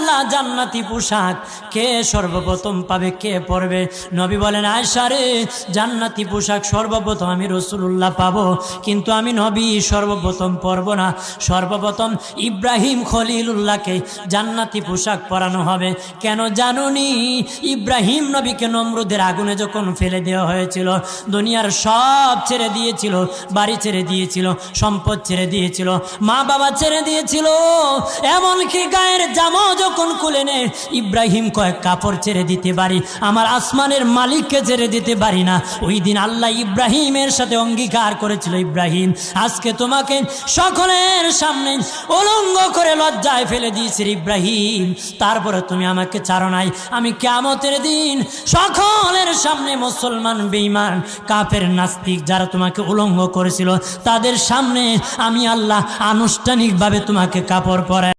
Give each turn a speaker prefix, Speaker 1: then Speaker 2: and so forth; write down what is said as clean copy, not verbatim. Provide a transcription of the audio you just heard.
Speaker 1: আল্লাহ জান্নাতি পোশাক কে সর্বপ্রথম পাবে, কে পরবে? নবী বলেন, আয়েশা রে, জান্নাতি পোশাক সর্বপ্রথম আমি রাসূলুল্লাহ পাবো, কিন্তু আমি নবী সর্বপ্রথম পরব না। সর্বপ্রথম ইব্রাহিম খলিলুল্লাহকে জান্নাতি পোশাক পরানো হবে। কেন জানুনি? ইব্রাহিম নবীকে নমরুদের আগুনে যখন ফেলে দেওয়া হয়েছিল, দুনিয়ার সব ছেড়ে দিয়েছিল, বাড়ি ছেড়ে দিয়েছিল, সম্পদ ছেড়ে দিয়েছিল, মা বাবা ছেড়ে দিয়েছিল, এমনকি গায়ের জামাও যখন খুলে নেয়, ইব্রাহিম কয়েক কাপড় ছেড়ে দিতে পারি, আমার আসমানের মালিককে ছেড়ে দিতে পারি না। ওই দিন আল্লাহ ইব্রাহিমের সাথে অঙ্গীকার করেছিল, ইব্রাহিম আজকে তোমাকে সকলের সামনে উলঙ্গ করে লজ্জায় ফেলে দিয়েছি ইব্রাহিম, তারপরে তুমি আমাকে ছাড়ো নাই। আমি কিয়ামতের দিন সকলের সামনে মুসলমান, বেঈমান, কাফের, নাস্তিক যারা তোমাকে উলঙ্গ করেছিল, তাদের সামনে আমি আল্লাহ আনুষ্ঠানিকভাবে তোমাকে কাপড় পরাই।